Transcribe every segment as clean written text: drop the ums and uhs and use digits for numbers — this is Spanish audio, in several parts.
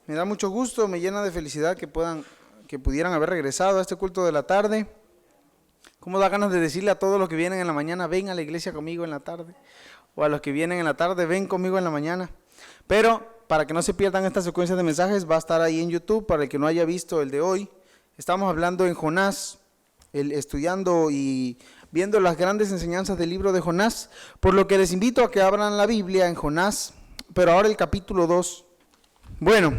Me da mucho gusto, me llena de felicidad que pudieran haber regresado a este culto de la tarde. ¿Cómo da ganas de decirle a todos los que vienen en la mañana, ven a la iglesia conmigo en la tarde? O a los que vienen en la tarde, ven conmigo en la mañana. Pero para que no se pierdan esta secuencia de mensajes, va a estar ahí en YouTube para el que no haya visto el de hoy. Estamos hablando en Jonás, estudiando y viendo las grandes enseñanzas del libro de Jonás, por lo que les invito a que abran la Biblia en Jonás, pero ahora el capítulo 2. Bueno,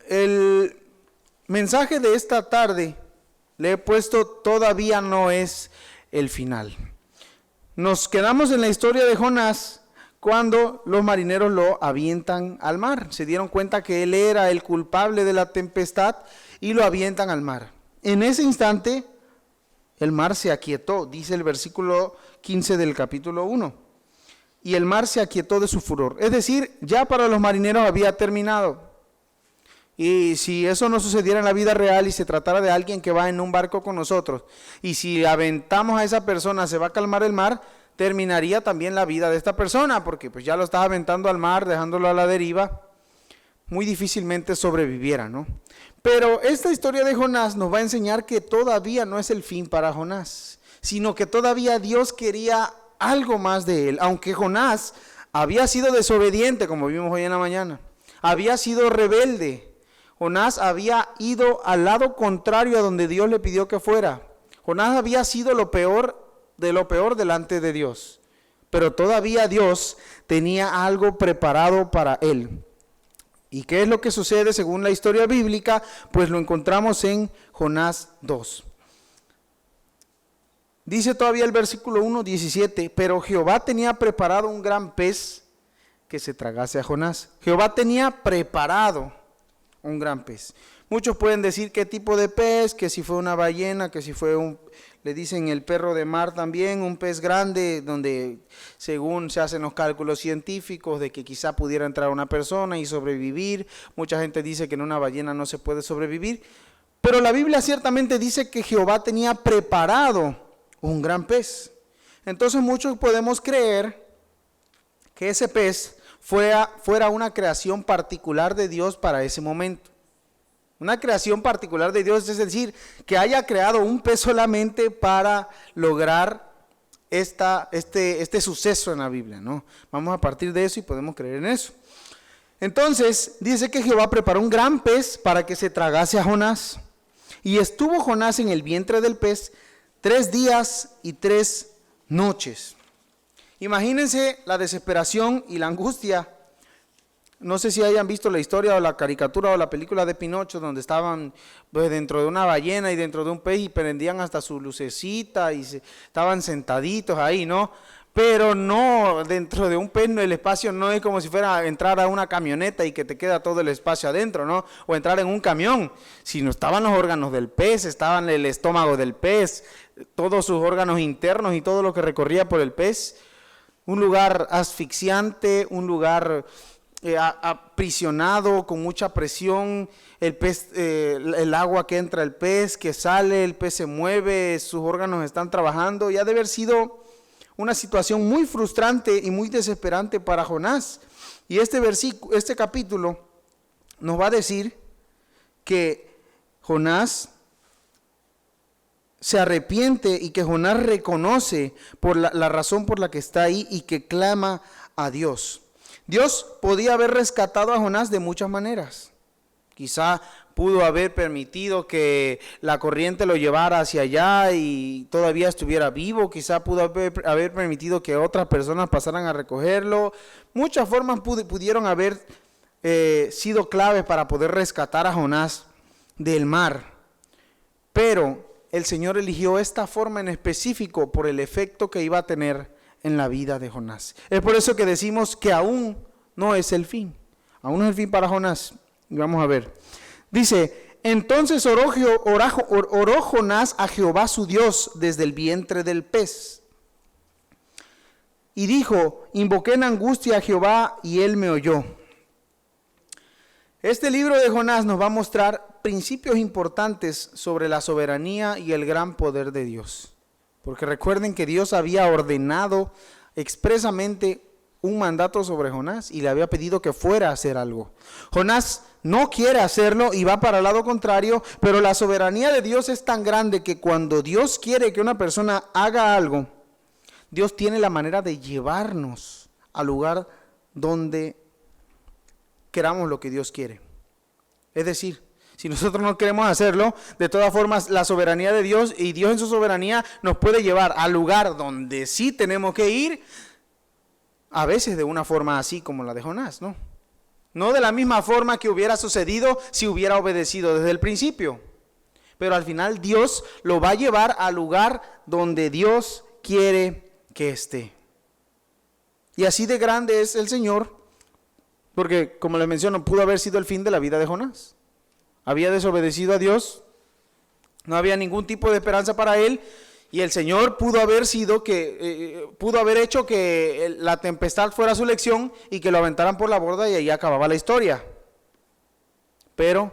el mensaje de esta tarde le he puesto todavía no es el final. Nos quedamos en la historia de Jonás cuando los marineros lo avientan al mar. Se dieron cuenta que él era el culpable de la tempestad y lo avientan al mar. En ese instante el mar se aquietó, dice el versículo 15 del capítulo 1. Y el mar se aquietó de su furor. Es decir, ya para los marineros había terminado. Y si eso no sucediera en la vida real y se tratara de alguien que va en un barco con nosotros, y si aventamos a esa persona, se va a calmar el mar, terminaría también la vida de esta persona, porque pues ya lo estás aventando al mar, dejándolo a la deriva, muy difícilmente sobreviviera, ¿no? Pero esta historia de Jonás nos va a enseñar que todavía no es el fin para Jonás, sino que todavía Dios quería algo más de él, aunque Jonás había sido desobediente, como vimos hoy en la mañana, había sido rebelde. Jonás había ido al lado contrario a donde Dios le pidió que fuera. Jonás había sido lo peor delante de Dios, pero todavía Dios tenía algo preparado para él. ¿Y qué es lo que sucede según la historia bíblica? Pues lo encontramos en Jonás 2. Dice todavía el versículo 1:17, pero Jehová tenía preparado un gran pez que se tragase a Jonás. Jehová tenía preparado un gran pez. Muchos pueden decir qué tipo de pez, que si fue una ballena, que si fue le dicen el perro de mar también, un pez grande, donde según se hacen los cálculos científicos de que quizá pudiera entrar una persona y sobrevivir. Mucha gente dice que en una ballena no se puede sobrevivir, pero la Biblia ciertamente dice que Jehová tenía preparado un gran pez. Entonces muchos podemos creer que ese pez fuera una creación particular de Dios para ese momento. Una creación particular de Dios, es decir, que haya creado un pez solamente para lograr este suceso en la Biblia, ¿no? Vamos a partir de eso y podemos creer en eso. Entonces, dice que Jehová preparó un gran pez para que se tragase a Jonás. Y estuvo Jonás en el vientre del pez 3 días y 3 noches. Imagínense la desesperación y la angustia. No sé si hayan visto la historia o la caricatura o la película de Pinocho, donde estaban pues, dentro de una ballena y dentro de un pez y prendían hasta su lucecita y estaban sentaditos ahí, ¿no? Pero no, dentro de un pez el espacio no es como si fuera a entrar a una camioneta y que te queda todo el espacio adentro, ¿no? O entrar en un camión, sino estaban los órganos del pez, estaban el estómago del pez, todos sus órganos internos y todo lo que recorría por el pez. Un lugar asfixiante, un lugar aprisionado con mucha presión, el pez, el agua que entra al pez, que sale, el pez se mueve, sus órganos están trabajando, y ha de haber sido una situación muy frustrante y muy desesperante para Jonás. Y este capítulo nos va a decir que Jonás se arrepiente y que Jonás reconoce por la razón por la que está ahí y que clama a Dios. Dios podía haber rescatado a Jonás de muchas maneras. Quizá pudo haber permitido que la corriente lo llevara hacia allá y todavía estuviera vivo. Quizá pudo haber permitido que otras personas pasaran a recogerlo. Muchas formas pudieron haber sido claves para poder rescatar a Jonás del mar. Pero el Señor eligió esta forma en específico por el efecto que iba a tener en la vida de Jonás. Es por eso que decimos que aún no es el fin. Aún no es el fin para Jonás. Y vamos a ver. Dice, entonces oró Jonás a Jehová su Dios desde el vientre del pez. Y dijo, invoqué en angustia a Jehová y él me oyó. Este libro de Jonás nos va a mostrar principios importantes sobre la soberanía y el gran poder de Dios. Porque recuerden que Dios había ordenado expresamente un mandato sobre Jonás y le había pedido que fuera a hacer algo. Jonás no quiere hacerlo y va para el lado contrario, pero la soberanía de Dios es tan grande que cuando Dios quiere que una persona haga algo, Dios tiene la manera de llevarnos al lugar donde queramos lo que Dios quiere. Es decir, si nosotros no queremos hacerlo, de todas formas la soberanía de Dios y Dios en su soberanía nos puede llevar al lugar donde sí tenemos que ir, a veces de una forma así como la de Jonás, ¿no? No de la misma forma que hubiera sucedido si hubiera obedecido desde el principio, pero al final Dios lo va a llevar al lugar donde Dios quiere que esté. Y así de grande es el Señor, porque como les menciono, pudo haber sido el fin de la vida de Jonás. Había desobedecido a Dios, no había ningún tipo de esperanza para él, y el Señor pudo haber hecho que la tempestad fuera su lección y que lo aventaran por la borda y ahí acababa la historia. Pero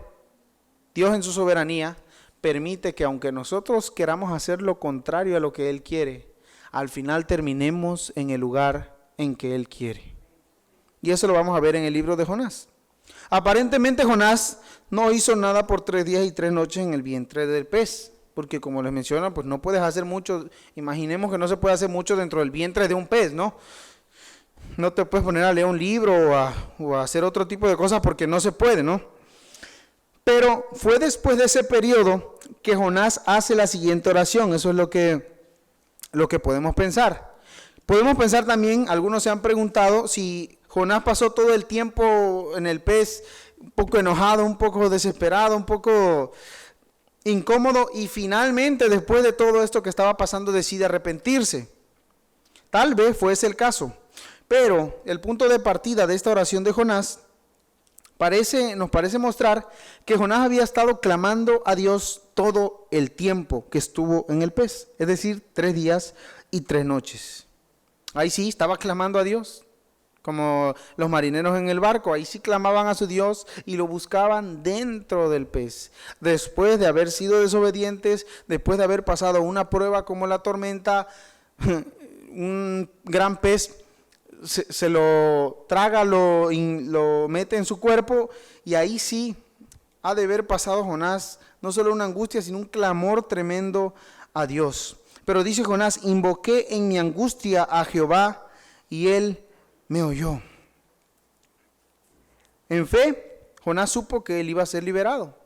Dios en su soberanía permite que aunque nosotros queramos hacer lo contrario a lo que Él quiere, al final terminemos en el lugar en que Él quiere. Y eso lo vamos a ver en el libro de Jonás. Aparentemente Jonás no hizo nada por 3 días y 3 noches en el vientre del pez, porque como les menciono, pues no puedes hacer mucho. Imaginemos que no se puede hacer mucho dentro del vientre de un pez, ¿no? No te puedes poner a leer un libro o a hacer otro tipo de cosas porque no se puede, ¿no? Pero fue después de ese periodo que Jonás hace la siguiente oración. Eso es lo que podemos pensar. Podemos pensar también, algunos se han preguntado si Jonás pasó todo el tiempo en el pez un poco enojado, un poco desesperado, un poco incómodo y finalmente después de todo esto que estaba pasando decide arrepentirse. Tal vez fuese el caso, pero el punto de partida de esta oración de Jonás nos parece mostrar que Jonás había estado clamando a Dios todo el tiempo que estuvo en el pez, es decir, 3 días y 3 noches. Ahí sí, estaba clamando a Dios, como los marineros en el barco, ahí sí clamaban a su Dios y lo buscaban dentro del pez. Después de haber sido desobedientes, después de haber pasado una prueba como la tormenta, un gran pez se lo traga, lo mete en su cuerpo y ahí sí ha de haber pasado Jonás no solo una angustia, sino un clamor tremendo a Dios. Pero dice Jonás, invoqué en mi angustia a Jehová y él me oyó. En fe, Jonás supo que él iba a ser liberado.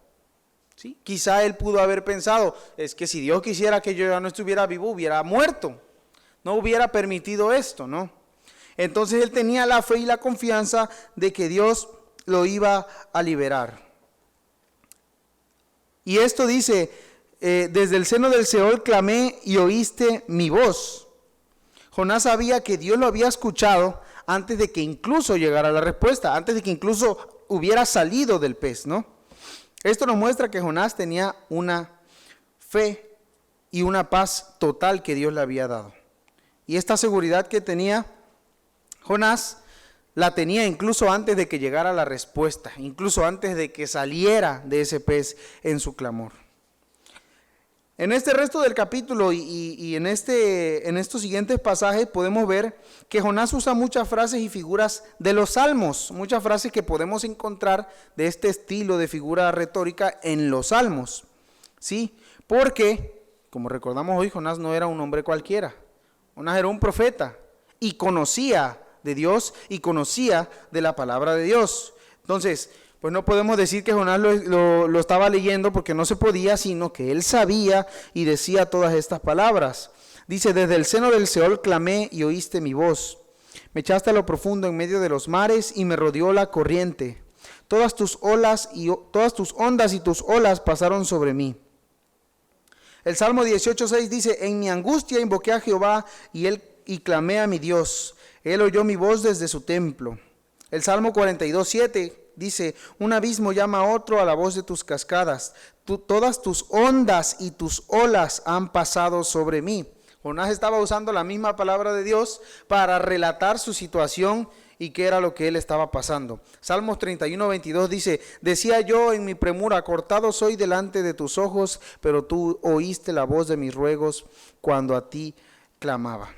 ¿Sí? Quizá él pudo haber pensado, es que si Dios quisiera que yo ya no estuviera vivo, hubiera muerto. No hubiera permitido esto, ¿no? Entonces él tenía la fe y la confianza de que Dios lo iba a liberar. Y esto dice, desde el seno del Seol clamé y oíste mi voz. Jonás sabía que Dios lo había escuchado antes de que incluso llegara la respuesta, antes de que incluso hubiera salido del pez, ¿no? Esto nos muestra que Jonás tenía una fe y una paz total que Dios le había dado. Y esta seguridad que tenía Jonás la tenía incluso antes de que llegara la respuesta, incluso antes de que saliera de ese pez en su clamor. En este resto del capítulo y en estos siguientes pasajes podemos ver que Jonás usa muchas frases y figuras de los salmos, muchas frases que podemos encontrar de este estilo de figura retórica en los salmos, ¿sí? Porque, como recordamos hoy, Jonás no era un hombre cualquiera, Jonás era un profeta y conocía de Dios y conocía de la palabra de Dios. Entonces, pues no podemos decir que Jonás lo estaba leyendo porque no se podía, sino que él sabía y decía todas estas palabras. Dice, desde el seno del Seol clamé y oíste mi voz. Me echaste a lo profundo en medio de los mares y me rodeó la corriente. Todas tus ondas y tus olas pasaron sobre mí. El Salmo 18:6 dice, en mi angustia invoqué a Jehová y clamé a mi Dios. Él oyó mi voz desde su templo. El Salmo 42:7 dice, un abismo llama a otro a la voz de tus cascadas. Todas tus ondas y tus olas han pasado sobre mí. Jonás estaba usando la misma palabra de Dios para relatar su situación y qué era lo que él estaba pasando. Salmos 31:22 dice, decía yo en mi premura, cortado soy delante de tus ojos, pero tú oíste la voz de mis ruegos cuando a ti clamaba.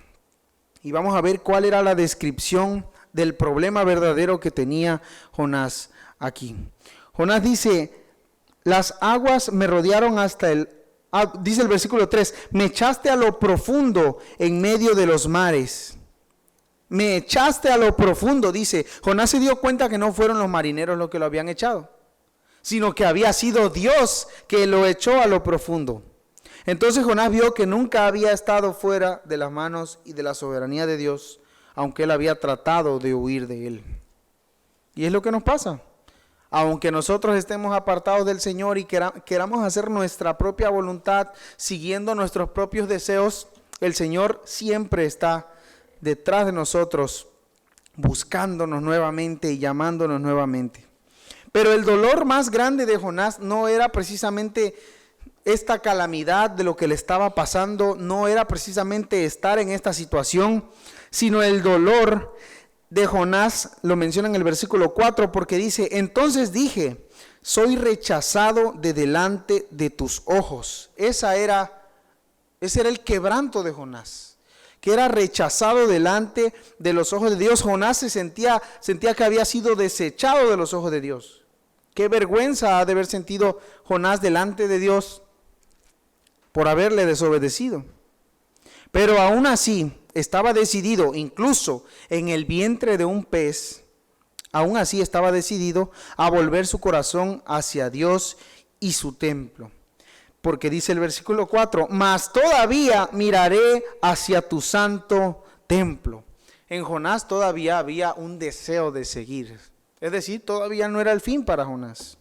Y vamos a ver cuál era la descripción del problema verdadero que tenía Jonás aquí. Jonás dice, las aguas me rodearon hasta dice el versículo 3, me echaste a lo profundo en medio de los mares. Me echaste a lo profundo, dice. Jonás se dio cuenta que no fueron los marineros los que lo habían echado, sino que había sido Dios que lo echó a lo profundo. Entonces Jonás vio que nunca había estado fuera de las manos y de la soberanía de Dios, aunque él había tratado de huir de él. Y es lo que nos pasa. Aunque nosotros estemos apartados del Señor y queramos hacer nuestra propia voluntad, siguiendo nuestros propios deseos, el Señor siempre está detrás de nosotros, buscándonos nuevamente y llamándonos nuevamente. Pero el dolor más grande de Jonás no era precisamente esta calamidad de lo que le estaba pasando, no era precisamente estar en esta situación, sino el dolor de Jonás lo menciona en el versículo 4, porque dice, entonces dije, soy rechazado de delante de tus ojos. Ese era el quebranto de Jonás, que era rechazado delante de los ojos de Dios. Jonás se sentía que había sido desechado de los ojos de Dios. Qué vergüenza ha de haber sentido Jonás delante de Dios por haberle desobedecido. Pero aún así estaba decidido, incluso en el vientre de un pez, aún así estaba decidido a volver su corazón hacia Dios y su templo. Porque dice el versículo 4, mas todavía miraré hacia tu santo templo. En Jonás todavía había un deseo de seguir. Es decir, todavía no era el fin para Jonás.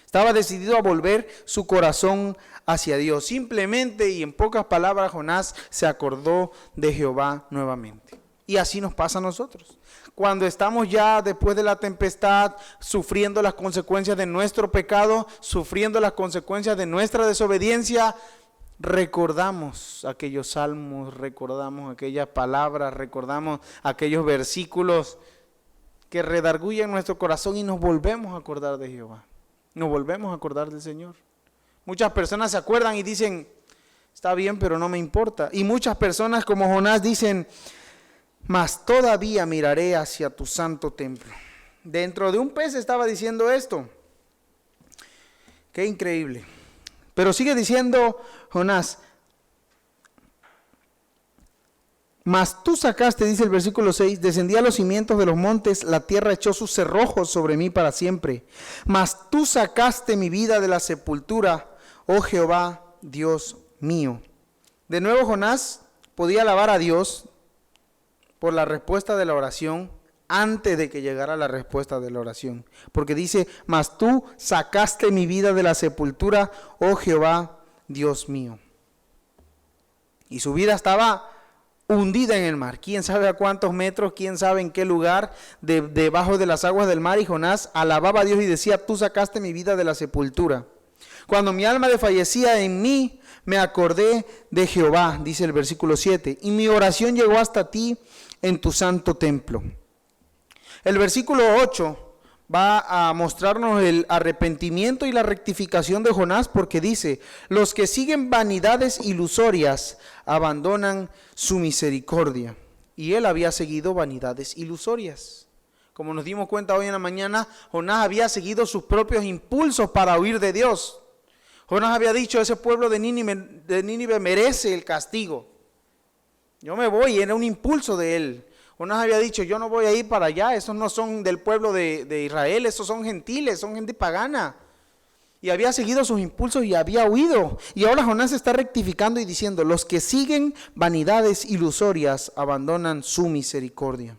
Estaba decidido a volver su corazón hacia Dios. Simplemente y en pocas palabras, Jonás se acordó de Jehová nuevamente. Y así nos pasa a nosotros. Cuando estamos ya después de la tempestad, sufriendo las consecuencias de nuestro pecado, sufriendo las consecuencias de nuestra desobediencia, recordamos aquellos salmos, recordamos aquellas palabras, recordamos aquellos versículos que redarguyen nuestro corazón y nos volvemos a acordar de Jehová. Nos volvemos a acordar del Señor. Muchas personas se acuerdan y dicen, está bien, pero no me importa. Y muchas personas como Jonás dicen, mas todavía miraré hacia tu santo templo. Dentro de un pez estaba diciendo esto. Qué increíble. Pero sigue diciendo Jonás, mas tú sacaste, dice el versículo 6, descendí a los cimientos de los montes, la tierra echó sus cerrojos sobre mí para siempre. Mas tú sacaste mi vida de la sepultura, oh Jehová, Dios mío. De nuevo Jonás podía alabar a Dios por la respuesta de la oración antes de que llegara la respuesta de la oración. Porque dice, mas tú sacaste mi vida de la sepultura, oh Jehová, Dios mío. Y su vida estaba hundida en el mar, quién sabe a cuántos metros, quién sabe en qué lugar, debajo de las aguas del mar. Y Jonás alababa a Dios y decía, tú sacaste mi vida de la sepultura. Cuando mi alma desfallecía en mí, me acordé de Jehová, dice el versículo 7, y mi oración llegó hasta ti en tu santo templo. El versículo 8 va a mostrarnos el arrepentimiento y la rectificación de Jonás, porque dice, los que siguen vanidades ilusorias abandonan su misericordia. Y él había seguido vanidades ilusorias. Como nos dimos cuenta hoy en la mañana, Jonás había seguido sus propios impulsos para huir de Dios. Jonás había dicho, ese pueblo de Nínive merece el castigo. Yo me voy, era un impulso de él. Jonás había dicho, yo no voy a ir para allá, esos no son del pueblo de Israel, esos son gentiles, son gente pagana. Y había seguido sus impulsos y había huido. Y ahora Jonás está rectificando y diciendo, los que siguen vanidades ilusorias abandonan su misericordia.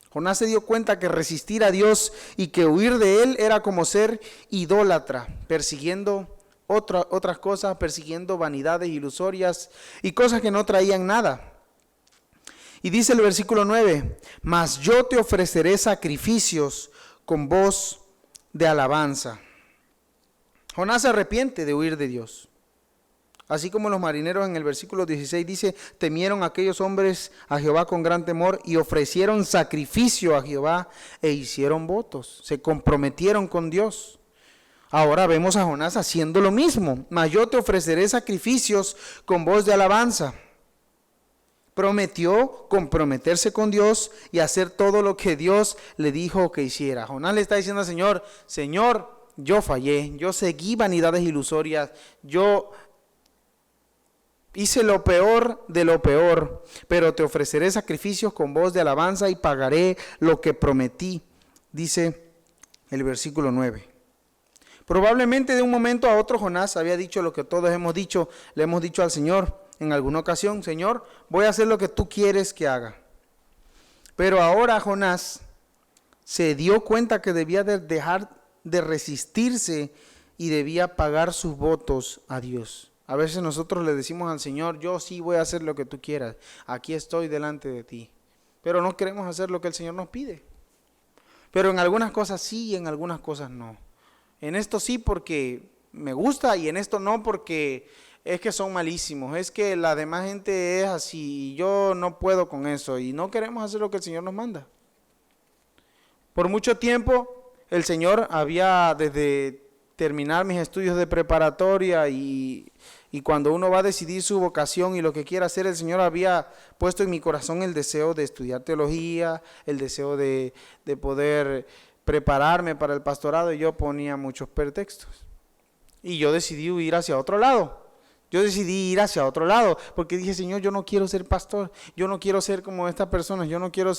Jonás se dio cuenta que resistir a Dios y que huir de él era como ser idólatra, persiguiendo otras cosas, persiguiendo vanidades ilusorias y cosas que no traían nada. Y dice el versículo 9, mas yo te ofreceré sacrificios con voz de alabanza. Jonás se arrepiente de huir de Dios. Así como los marineros en el versículo 16 dice, temieron aquellos hombres a Jehová con gran temor y ofrecieron sacrificio a Jehová e hicieron votos, se comprometieron con Dios. Ahora vemos a Jonás haciendo lo mismo, mas yo te ofreceré sacrificios con voz de alabanza. Prometió comprometerse con Dios y hacer todo lo que Dios le dijo que hiciera. Jonás le está diciendo al Señor, Señor, yo fallé, yo seguí vanidades ilusorias, yo hice lo peor de lo peor, pero te ofreceré sacrificios con voz de alabanza y pagaré lo que prometí, dice el versículo 9. Probablemente de un momento a otro Jonás había dicho lo que todos hemos dicho, le hemos dicho al Señor en alguna ocasión, Señor, voy a hacer lo que tú quieres que haga. Pero ahora Jonás se dio cuenta que debía de dejar de resistirse y debía pagar sus votos a Dios. A veces nosotros le decimos al Señor, yo sí voy a hacer lo que tú quieras, aquí estoy delante de ti. Pero no queremos hacer lo que el Señor nos pide. Pero en algunas cosas sí y en algunas cosas no. En esto sí porque me gusta y en esto no porque es que son malísimos, es que la demás gente es así y yo no puedo con eso y no queremos hacer lo que el Señor nos manda. Por mucho tiempo el Señor había desde terminar mis estudios de preparatoria y cuando uno va a decidir su vocación y lo que quiera hacer, el Señor había puesto en mi corazón el deseo de estudiar teología, el deseo de poder prepararme para el pastorado y yo ponía muchos pretextos. Y yo decidí ir hacia otro lado. Porque dije, Señor, yo no quiero ser pastor, yo no quiero ser como estas personas, yo no quiero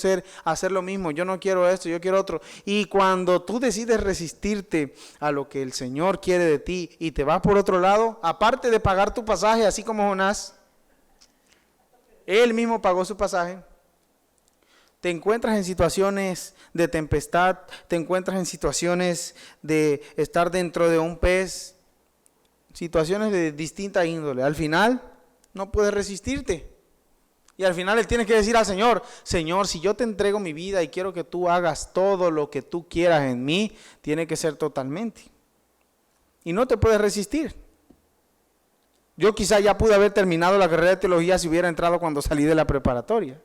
hacer lo mismo, yo no quiero esto, yo quiero otro. Y cuando tú decides resistirte a lo que el Señor quiere de ti y te vas por otro lado, aparte de pagar tu pasaje, así como Jonás, él mismo pagó su pasaje, te encuentras en situaciones de tempestad, te encuentras en situaciones de estar dentro de un pez, situaciones de distinta índole. Al final no puedes resistirte. Y al final le tienes que decir al Señor, Señor, si yo te entrego mi vida y quiero que tú hagas todo lo que tú quieras en mí, tiene que ser totalmente. Y no te puedes resistir. Yo quizá ya pude haber terminado la carrera de teología si hubiera entrado cuando salí de la preparatoria.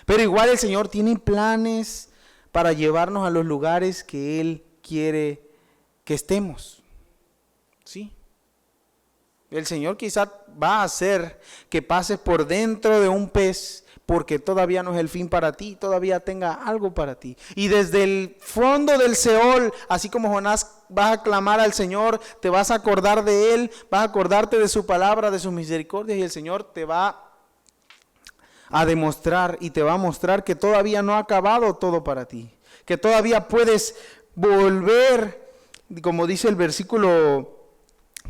Pero igual el Señor tiene planes para llevarnos a los lugares que Él quiere que estemos. ¿Sí? El Señor quizá va a hacer que pases por dentro de un pez porque todavía no es el fin para ti, todavía tenga algo para ti. Y desde el fondo del Seol, así como Jonás, vas a clamar al Señor, te vas a acordar de Él, vas a acordarte de su palabra, de sus misericordias y el Señor te va a demostrar y te va a mostrar que todavía no ha acabado todo para ti, que todavía puedes volver, como dice el versículo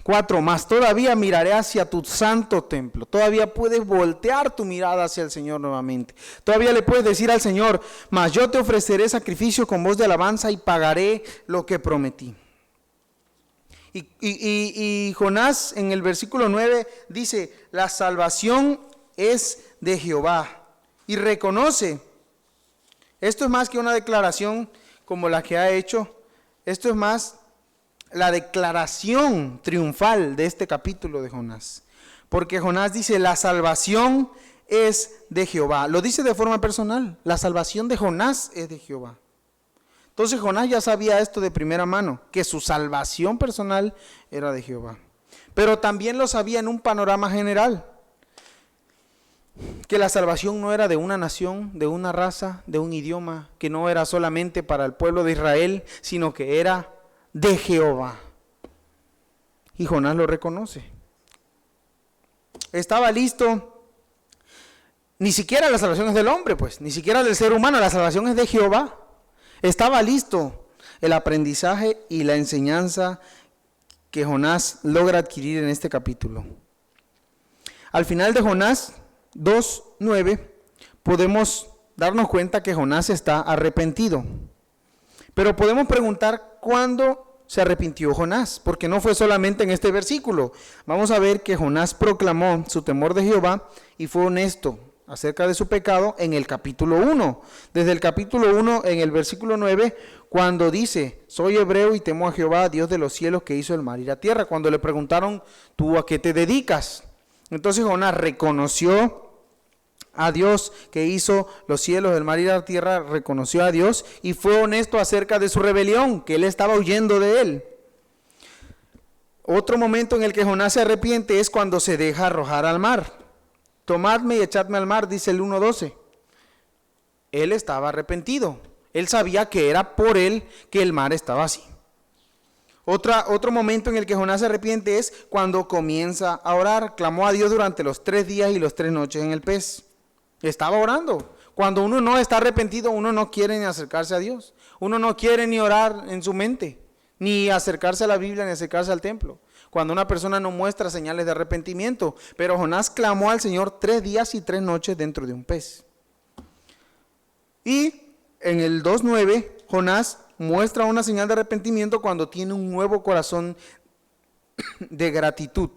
4, más todavía miraré hacia tu santo templo. Todavía puedes voltear tu mirada hacia el Señor nuevamente. Todavía le puedes decir al Señor, mas yo te ofreceré sacrificio con voz de alabanza y pagaré lo que prometí. Y Jonás en el versículo 9 dice, la salvación es de Jehová. Y reconoce, esto es más que una declaración como la que ha hecho, esto es más la declaración triunfal de este capítulo de Jonás. Porque Jonás dice, la salvación es de Jehová. Lo dice de forma personal, la salvación de Jonás es de Jehová. Entonces Jonás ya sabía esto de primera mano, que su salvación personal era de Jehová. Pero también lo sabía en un panorama general, que la salvación no era de una nación, de una raza, de un idioma, que no era solamente para el pueblo de Israel, sino que era de Jehová. Y Jonás lo reconoce. Estaba listo. Ni siquiera la salvación es del hombre, pues, ni siquiera del ser humano, la salvación es de Jehová. Estaba listo el aprendizaje y la enseñanza que Jonás logra adquirir en este capítulo. Al final de Jonás 2:9 podemos darnos cuenta que Jonás está arrepentido. Pero podemos preguntar cuándo se arrepintió Jonás, porque no fue solamente en este versículo. Vamos a ver que Jonás proclamó su temor de Jehová y fue honesto acerca de su pecado en el capítulo 1. Desde el capítulo 1 en el versículo 9, cuando dice, soy hebreo y temo a Jehová, Dios de los cielos, que hizo el mar y la tierra. Cuando le preguntaron, ¿tú a qué te dedicas? Entonces Jonás reconoció a Dios que hizo los cielos, el mar y la tierra, reconoció a Dios y fue honesto acerca de su rebelión, que él estaba huyendo de él. Otro momento en el que Jonás se arrepiente es cuando se deja arrojar al mar. tomadme y echadme al mar, dice el 1:12. Él estaba arrepentido. Él sabía que era por él que el mar estaba así. Otro momento en el que Jonás se arrepiente es cuando comienza a orar. Clamó a Dios durante los 3 días y los 3 noches en el pez. Estaba orando. Cuando uno no está arrepentido, uno no quiere ni acercarse a Dios. Uno no quiere ni orar en su mente, ni acercarse a la Biblia, ni acercarse al templo. Cuando una persona no muestra señales de arrepentimiento. Pero Jonás clamó al Señor 3 días y 3 noches dentro de un pez. Y en el 2:9, Jonás muestra una señal de arrepentimiento cuando tiene un nuevo corazón de gratitud.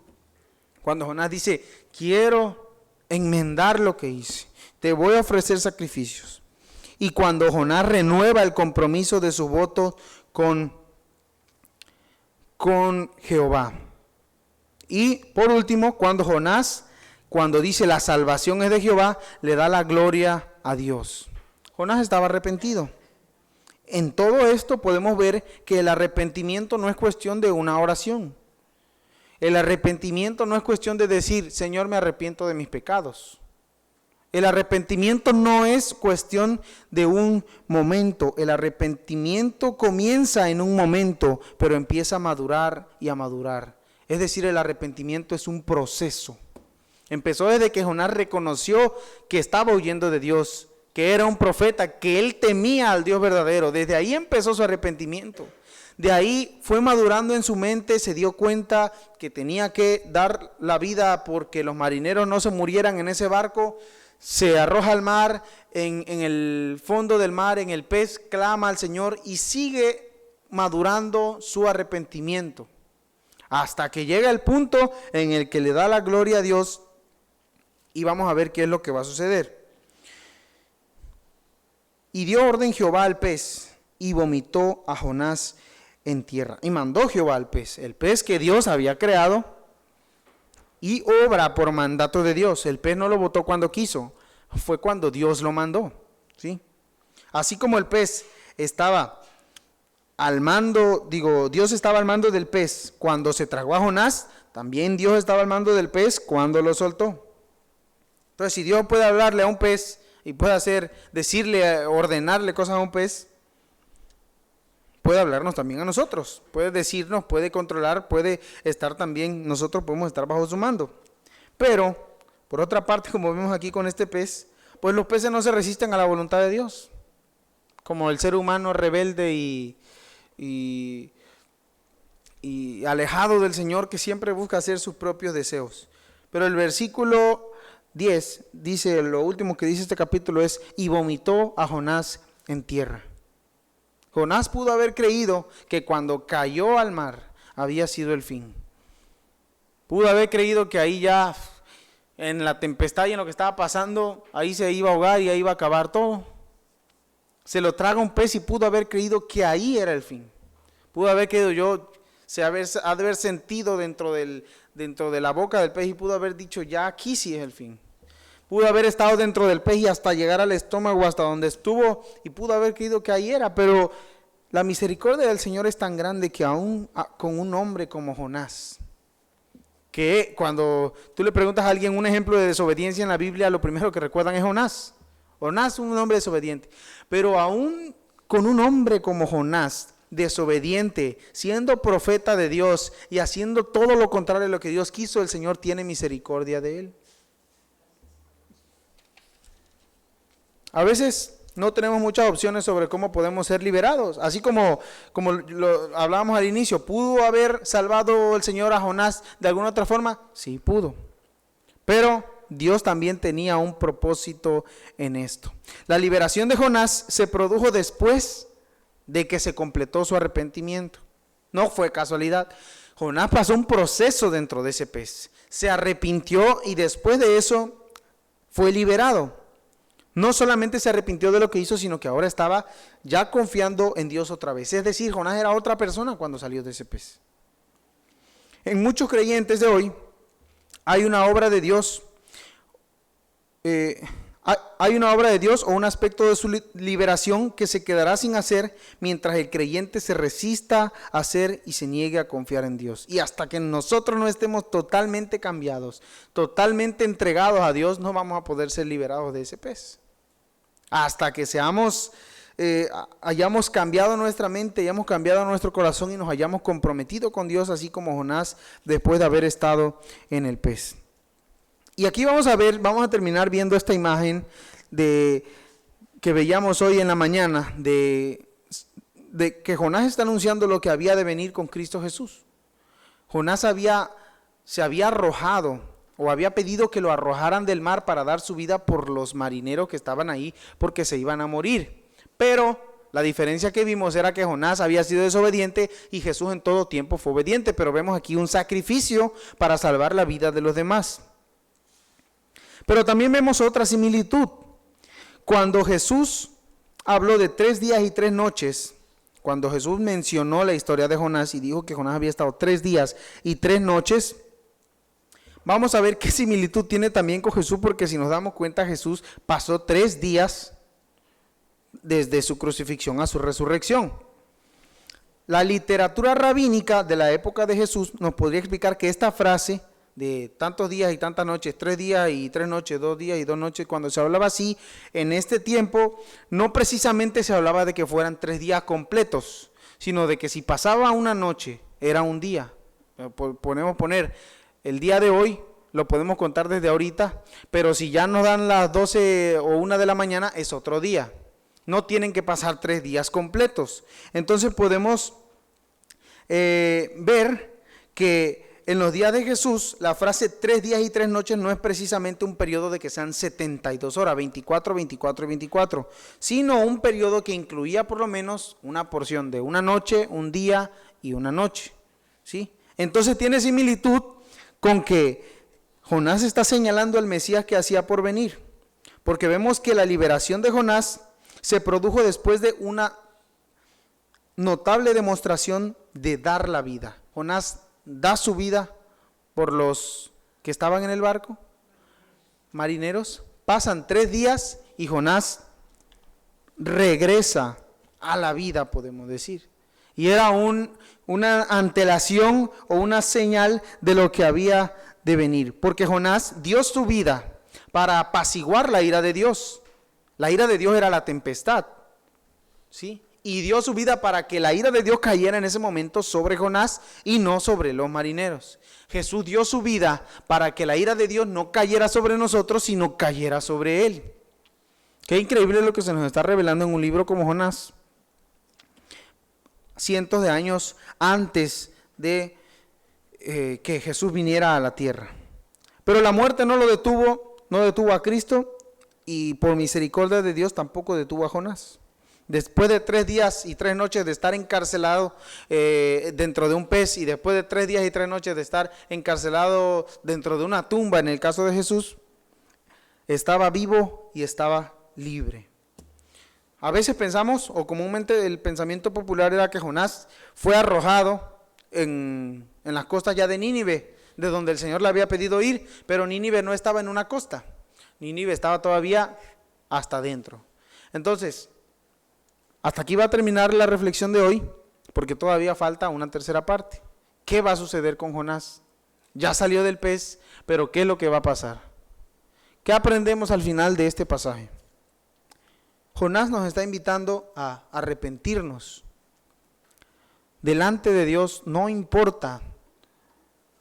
Cuando Jonás dice, quiero enmendar lo que hice, te voy a ofrecer sacrificios. Y cuando Jonás renueva el compromiso de su voto con Jehová. Y por último, cuando Jonás, cuando dice la salvación es de Jehová, le da la gloria a Dios. Jonás estaba arrepentido. En todo esto podemos ver que el arrepentimiento no es cuestión de una oración. El arrepentimiento no es cuestión de decir, Señor, me arrepiento de mis pecados. El arrepentimiento no es cuestión de un momento. El arrepentimiento comienza en un momento, pero empieza a madurar y a madurar. Es decir, el arrepentimiento es un proceso. Empezó desde que Jonás reconoció que estaba huyendo de Dios, que era un profeta, que él temía al Dios verdadero. Desde ahí empezó su arrepentimiento. De ahí fue madurando en su mente, se dio cuenta que tenía que dar la vida porque los marineros no se murieran en ese barco. Se arroja al mar, en el fondo del mar, en el pez, clama al Señor y sigue madurando su arrepentimiento. Hasta que llega el punto en el que le da la gloria a Dios y vamos a ver qué es lo que va a suceder. Y dio orden Jehová al pez y vomitó a Jonás en tierra. Y mandó Jehová al pez, el pez que Dios había creado y obra por mandato de Dios. El pez no lo botó cuando quiso, fue cuando Dios lo mandó, ¿sí? Así como el pez estaba al mando, Dios estaba al mando del pez cuando se tragó a Jonás, también Dios estaba al mando del pez cuando lo soltó. Entonces, si Dios puede hablarle a un pez y puede decirle, ordenarle cosas a un pez, puede hablarnos también a nosotros, puede decirnos, puede controlar, puede estar también, nosotros podemos estar bajo su mando. Pero, por otra parte, como vemos aquí con este pez, pues los peces no se resisten a la voluntad de Dios, como el ser humano rebelde y alejado del Señor, que siempre busca hacer sus propios deseos. Pero el versículo 10 dice, lo último que dice este capítulo es, y vomitó a Jonás en tierra. Jonás pudo haber creído que cuando cayó al mar había sido el fin. Pudo haber creído que ahí ya, en la tempestad y en lo que estaba pasando, ahí se iba a ahogar y ahí iba a acabar todo. Se lo traga un pez y pudo haber creído que ahí era el fin. Pudo haber creído ha de haber sentido dentro de la boca del pez y pudo haber dicho, ya aquí sí es el fin. Pudo haber estado dentro del pez y hasta llegar al estómago, hasta donde estuvo, y pudo haber creído que ahí era, pero la misericordia del Señor es tan grande que aún con un hombre como Jonás, que cuando tú le preguntas a alguien un ejemplo de desobediencia en la Biblia, lo primero que recuerdan es Jonás. Jonás es un hombre desobediente, pero aún con un hombre como Jonás, desobediente, siendo profeta de Dios y haciendo todo lo contrario de lo que Dios quiso, el Señor tiene misericordia de él. A veces no tenemos muchas opciones sobre cómo podemos ser liberados. Así como lo hablábamos al inicio, ¿pudo haber salvado el Señor a Jonás de alguna otra forma? Sí, pudo. Pero Dios también tenía un propósito en esto. La liberación de Jonás se produjo después de que se completó su arrepentimiento. No fue casualidad. Jonás pasó un proceso dentro de ese pez. Se arrepintió y después de eso fue liberado. No solamente se arrepintió de lo que hizo, sino que ahora estaba ya confiando en Dios otra vez. Es decir, Jonás era otra persona cuando salió de ese pez. En muchos creyentes de hoy hay una obra de Dios, Hay una obra de Dios o un aspecto de su liberación que se quedará sin hacer mientras el creyente se resista a hacer y se niegue a confiar en Dios. Y hasta que nosotros no estemos totalmente cambiados, totalmente entregados a Dios, no vamos a poder ser liberados de ese pez. Hasta que hayamos cambiado nuestra mente, hayamos cambiado nuestro corazón y nos hayamos comprometido con Dios, así como Jonás después de haber estado en el pez. Y aquí vamos a terminar viendo esta imagen que veíamos hoy en la mañana, de que Jonás está anunciando lo que había de venir con Cristo Jesús. Jonás se había arrojado o había pedido que lo arrojaran del mar para dar su vida por los marineros que estaban ahí porque se iban a morir. Pero la diferencia que vimos era que Jonás había sido desobediente y Jesús en todo tiempo fue obediente, pero vemos aquí un sacrificio para salvar la vida de los demás. Pero también vemos otra similitud. Cuando Jesús habló de 3 días y 3 noches, cuando Jesús mencionó la historia de Jonás y dijo que Jonás había estado 3 días y 3 noches, vamos a ver qué similitud tiene también con Jesús, porque si nos damos cuenta, Jesús pasó 3 días desde su crucifixión a su resurrección. La literatura rabínica de la época de Jesús nos podría explicar que esta frase de tantos días y tantas noches, 3 días y 3 noches, 2 días y 2 noches, cuando se hablaba así, en este tiempo, no precisamente se hablaba de que fueran 3 días completos, sino de que si pasaba una noche, era un día. Podemos poner el día de hoy, lo podemos contar desde ahorita, pero si ya nos dan las 12 o 1 de la mañana, es otro día. No tienen que pasar 3 días completos. Entonces podemos ver que en los días de Jesús, la frase 3 días y 3 noches no es precisamente un periodo de que sean 72 horas, 24, 24 y 24, sino un periodo que incluía por lo menos una porción de una noche, un día y una noche, ¿sí? Entonces tiene similitud con que Jonás está señalando al Mesías que hacía por venir, porque vemos que la liberación de Jonás se produjo después de una notable demostración de dar la vida. Jonás da su vida por los que estaban en el barco, marineros. Pasan 3 días y Jonás regresa a la vida, podemos decir. Y era una antelación o una señal de lo que había de venir. Porque Jonás dio su vida para apaciguar la ira de Dios. La ira de Dios era la tempestad, ¿sí? Y dio su vida para que la ira de Dios cayera en ese momento sobre Jonás y no sobre los marineros. Jesús dio su vida para que la ira de Dios no cayera sobre nosotros, sino cayera sobre Él. Qué increíble lo que se nos está revelando en un libro como Jonás. Cientos de años antes de que Jesús viniera a la tierra. Pero la muerte no detuvo a Cristo, y por misericordia de Dios tampoco detuvo a Jonás. Después de 3 días y 3 noches de estar encarcelado dentro de un pez, y después de 3 días y 3 noches de estar encarcelado dentro de una tumba, en el caso de Jesús, estaba vivo y estaba libre. A veces pensamos, o comúnmente el pensamiento popular era que Jonás fue arrojado en las costas ya de Nínive, de donde el Señor le había pedido ir, pero Nínive no estaba en una costa, Nínive estaba todavía hasta adentro. Entonces, hasta aquí va a terminar la reflexión de hoy, porque todavía falta una tercera parte. ¿Qué va a suceder con Jonás? Ya salió del pez, pero ¿qué es lo que va a pasar? ¿Qué aprendemos al final de este pasaje? Jonás nos está invitando a arrepentirnos. Delante de Dios no importa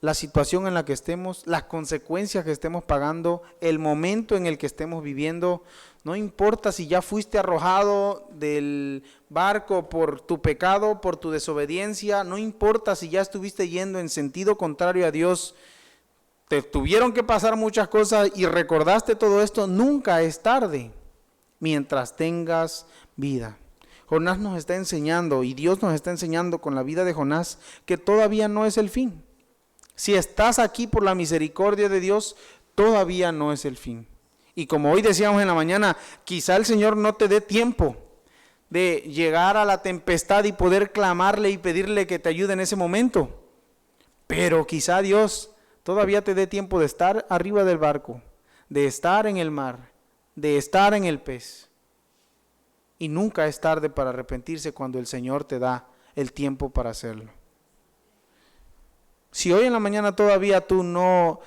la situación en la que estemos, las consecuencias que estemos pagando, el momento en el que estemos viviendo. No importa si ya fuiste arrojado del barco por tu pecado, por tu desobediencia. No importa si ya estuviste yendo en sentido contrario a Dios. Te tuvieron que pasar muchas cosas y recordaste todo esto. Nunca es tarde mientras tengas vida. Jonás nos está enseñando, y Dios nos está enseñando con la vida de Jonás, que todavía no es el fin. Si estás aquí por la misericordia de Dios, todavía no es el fin. Y como hoy decíamos en la mañana, quizá el Señor no te dé tiempo de llegar a la tempestad y poder clamarle y pedirle que te ayude en ese momento. Pero quizá Dios todavía te dé tiempo de estar arriba del barco, de estar en el mar, de estar en el pez. Y nunca es tarde para arrepentirse cuando el Señor te da el tiempo para hacerlo. Si hoy en la mañana todavía tú no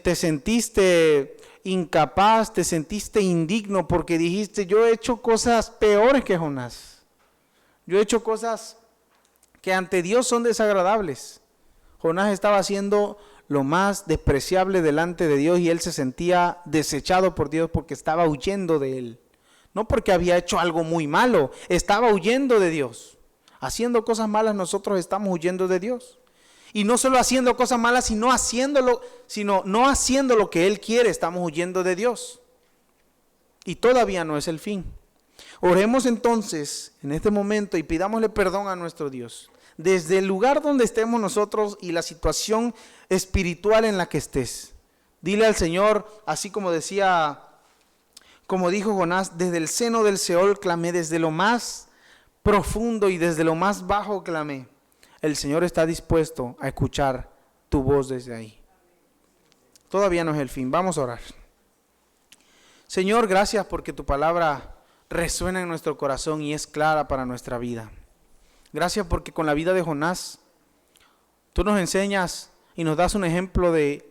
te sentiste incapaz, te sentiste indigno porque dijiste, yo he hecho cosas peores que Jonás. Yo he hecho cosas que ante Dios son desagradables. Jonás estaba haciendo lo más despreciable delante de Dios y él se sentía desechado por Dios porque estaba huyendo de él. No porque había hecho algo muy malo, estaba huyendo de Dios. Haciendo cosas malas nosotros estamos huyendo de Dios. Y no solo haciendo cosas malas, sino no haciendo lo que Él quiere, estamos huyendo de Dios. Y todavía no es el fin. Oremos entonces en este momento y pidámosle perdón a nuestro Dios. Desde el lugar donde estemos nosotros y la situación espiritual en la que estés. Dile al Señor, así como dijo Jonás, desde el seno del Seol clamé, desde lo más profundo y desde lo más bajo clamé. El Señor está dispuesto a escuchar tu voz desde ahí. Todavía no es el fin, vamos a orar. Señor, gracias porque tu palabra resuena en nuestro corazón y es clara para nuestra vida. Gracias porque con la vida de Jonás, tú nos enseñas y nos das un ejemplo de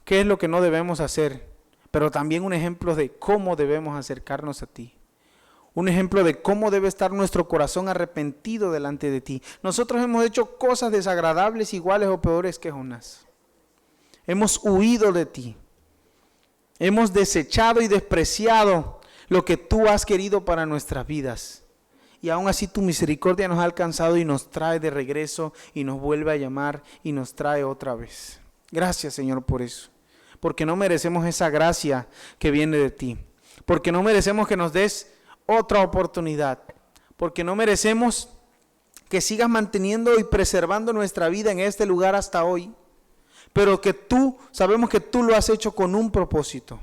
qué es lo que no debemos hacer, pero también un ejemplo de cómo debemos acercarnos a ti. Un ejemplo de cómo debe estar nuestro corazón arrepentido delante de ti. Nosotros hemos hecho cosas desagradables, iguales o peores que Jonás. Hemos huido de ti. Hemos desechado y despreciado lo que tú has querido para nuestras vidas. Y aún así tu misericordia nos ha alcanzado y nos trae de regreso y nos vuelve a llamar y nos trae otra vez. Gracias, Señor, por eso. Porque no merecemos esa gracia que viene de ti. Porque no merecemos que nos des otra oportunidad, porque no merecemos que sigas manteniendo y preservando nuestra vida en este lugar hasta hoy, pero que sabemos que tú lo has hecho con un propósito.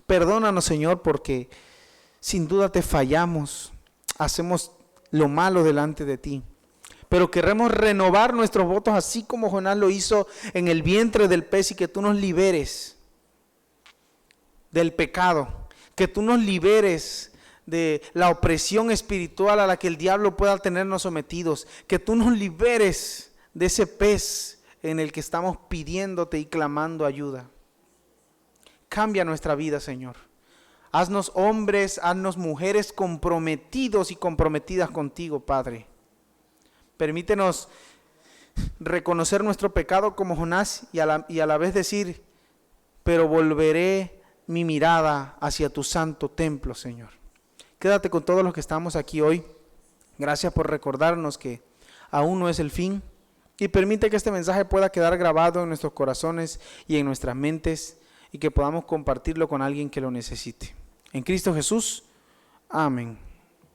Perdónanos, Señor, porque sin duda te fallamos, hacemos lo malo delante de ti, pero queremos renovar nuestros votos así como Jonás lo hizo en el vientre del pez y que tú nos liberes del pecado, que tú nos liberes de la opresión espiritual a la que el diablo pueda tenernos sometidos, que tú nos liberes de ese pez en el que estamos pidiéndote y clamando ayuda. Cambia nuestra vida, Señor. Haznos hombres, haznos mujeres comprometidos y comprometidas contigo, Padre. Permítenos reconocer nuestro pecado como Jonás y a la vez decir, pero volveré mi mirada hacia tu santo templo, Señor. Quédate con todos los que estamos aquí hoy. Gracias por recordarnos que aún no es el fin. Y permite que este mensaje pueda quedar grabado en nuestros corazones y en nuestras mentes y que podamos compartirlo con alguien que lo necesite. En Cristo Jesús. Amén.